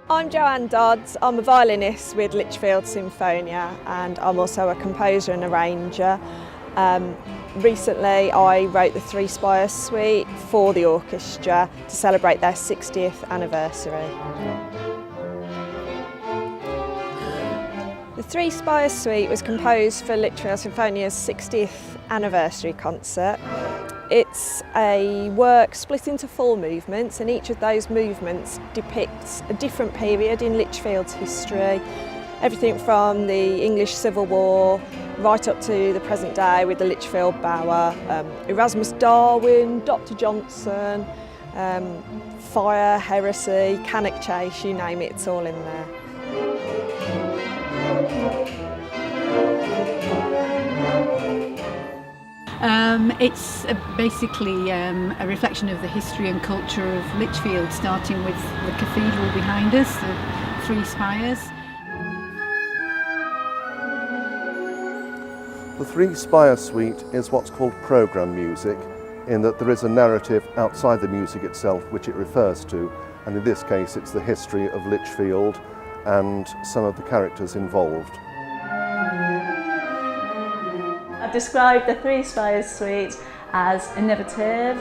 I'm Dodds. I'm a violinist with Lichfield Sinfonia and I'm also a composer and arranger. Recently I wrote the Three Spires Suite for the orchestra to celebrate their 60th anniversary. The Three Spires Suite was composed for Lichfield Sinfonia's 60th anniversary concert. It's a work split into 4 movements, and each of those movements depicts a different period in Lichfield's history. Everything from the English Civil War right up to the present day with the Lichfield Bower, Erasmus Darwin, Dr. Johnson, fire, heresy, Cannock Chase, you name it, it's all in there. It's basically a reflection of the history and culture of Lichfield, starting with the cathedral behind us, the Three Spires. The Three Spires Suite is what's called programme music, in that there is a narrative outside the music itself which it refers to, and in this case it's the history of Lichfield and some of the characters involved. I've described the Three Spires Suite as innovative,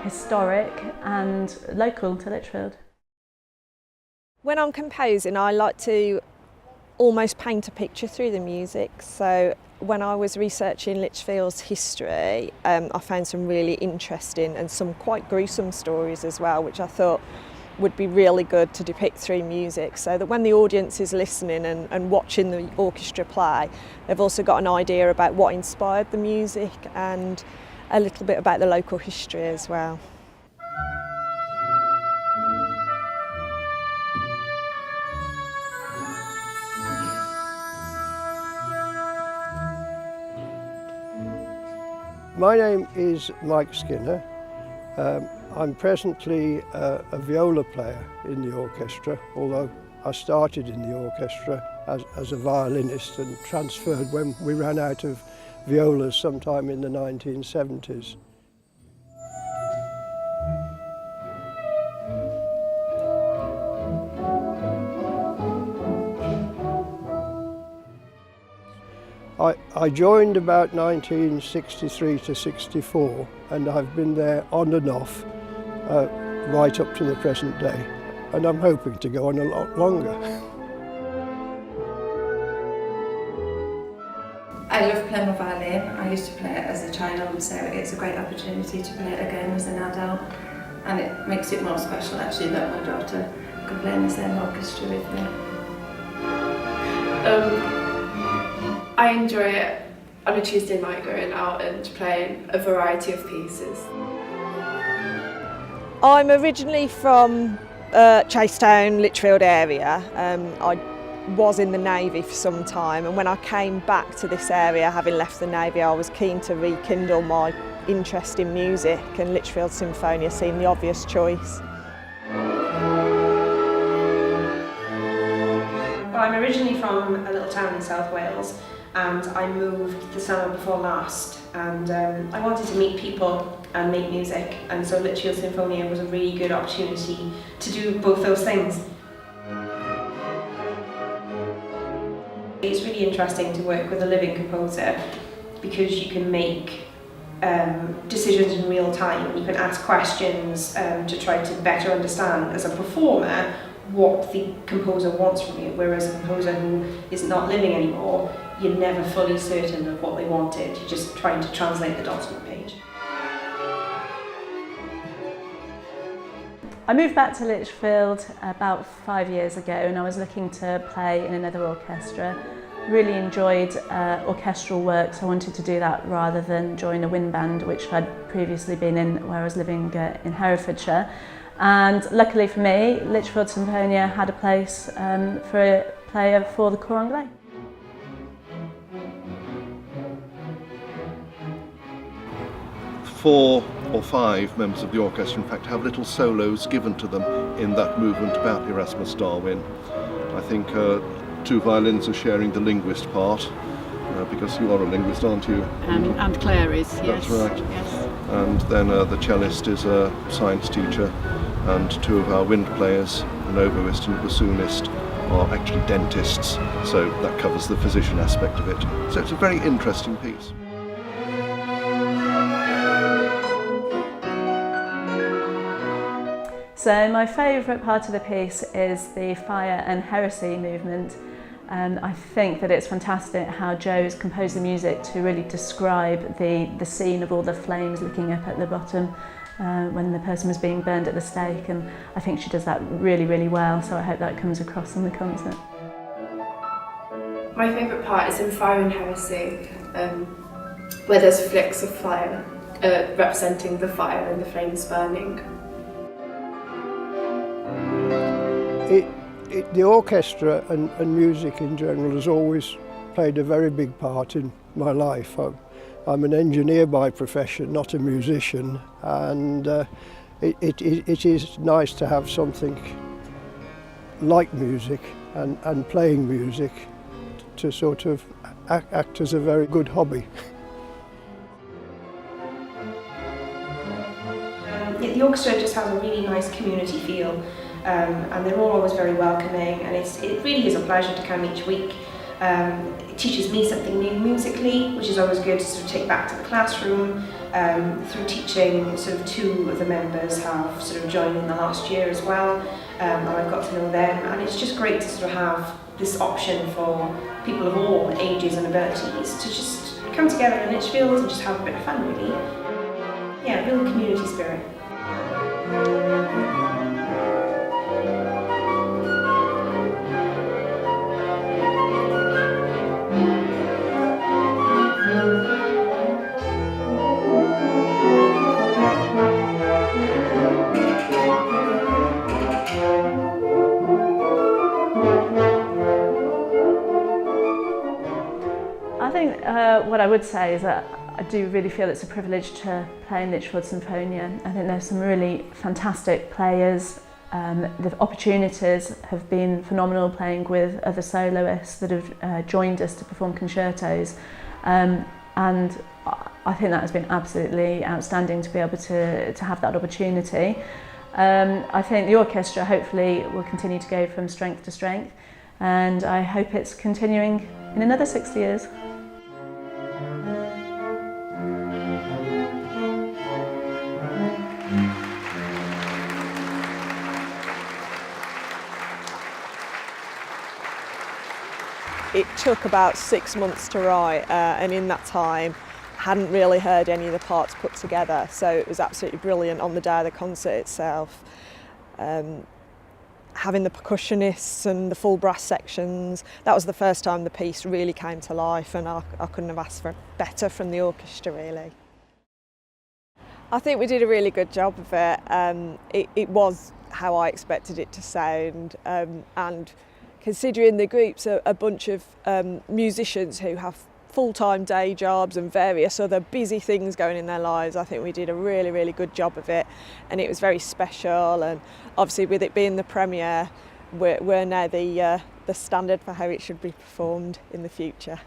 historic and local to Lichfield. When I'm composing, I like to almost paint a picture through the music. So when I was researching Lichfield's history, I found some really interesting and some quite gruesome stories as well, which I thought would be really good to depict through music, so that when the audience is listening and watching the orchestra play, they've also got an idea about what inspired the music and a little bit about the local history as well. My name is Mike Skinner. I'm presently a viola player in the orchestra, although I started in the orchestra as a violinist and transferred when we ran out of violas sometime in the 1970s. I joined about 1963 to 64 and I've been there on and off right up to the present day, and I'm hoping to go on a lot longer. I love playing the violin. I used to play it as a child, so it's a great opportunity to play it again as an adult, and it makes it more special actually that my daughter can play in the same orchestra with me. I enjoy it on a Tuesday night going out and playing a variety of pieces. I'm originally from Chasetown, Lichfield area. I was in the Navy for some time, and when I came back to this area, having left the Navy, I was keen to rekindle my interest in music, and Lichfield Sinfonia seemed the obvious choice. Well, I'm originally from a little town in South Wales, and I moved the summer before last, and I wanted to meet people and make music, and so Lichfield Sinfonia was a really good opportunity to do both those things. It's really interesting to work with a living composer because you can make decisions in real time. You can ask questions to try to better understand as a performer what the composer wants from you, whereas a composer who is not living anymore, you're never fully certain of what they wanted. You're just trying to translate the dots on the page. I moved back to Lichfield about 5 years ago, and I was looking to play in another orchestra. Really enjoyed orchestral work, so I wanted to do that rather than join a wind band, which I'd previously been in where I was living in Herefordshire. And luckily for me, Lichfield Sinfonia had a place for a player for the Corps Anglais. 4 or 5 members of the orchestra, in fact, have little solos given to them in that movement about Erasmus Darwin. I think 2 violins are sharing the linguist part, because you are a linguist, aren't you? And Claire is, yes. That's right. Yes. And then the cellist is a science teacher, and 2 of our wind players an oboist and a bassoonist are actually dentists, so that covers the physician aspect of it. So it's a very interesting piece. So my favourite part of the piece is the fire and heresy movement. I think that it's fantastic how Jo's composed the music to really describe the scene of all the flames licking up at the bottom when the person was being burned at the stake, and I think she does that really, really well, so I hope that comes across in the concert. My favourite part is in Fire and Heresy, where there's flicks of fire representing the fire and the flames burning. The orchestra and music in general has always played a very big part in my life. I'm an engineer by profession, not a musician, and it is nice to have something like music and playing music to sort of act as a very good hobby. The orchestra just has a really nice community feel. And they're all always very welcoming, and it really is a pleasure to come each week. It teaches me something new musically, which is always good to sort of take back to the classroom. Through teaching, sort of 2 of the members have sort of joined in the last year as well, and I've got to know them, and it's just great to sort of have this option for people of all ages and abilities to just come together in Lichfield and just have a bit of fun, really. Yeah, real community spirit. What I would say is that I do really feel it's a privilege to play in Lichfield Sinfonia. I think there's some really fantastic players. The opportunities have been phenomenal, playing with other soloists that have joined us to perform concertos, and I think that has been absolutely outstanding to be able to have that opportunity. I think the orchestra hopefully will continue to go from strength to strength, and I hope it's continuing in another 60 years. It took about 6 months to write, and in that time hadn't really heard any of the parts put together, so it was absolutely brilliant on the day of the concert itself. Having the percussionists and the full brass sections, that was the first time the piece really came to life, and I couldn't have asked for better from the orchestra, really. I think we did a really good job of it. It was how I expected it to sound, and considering the group's a bunch of musicians who have full-time day jobs and various other busy things going in their lives, I think we did a really, really good job of it, and it was very special. And obviously, with it being the premiere, we're now the standard for how it should be performed in the future.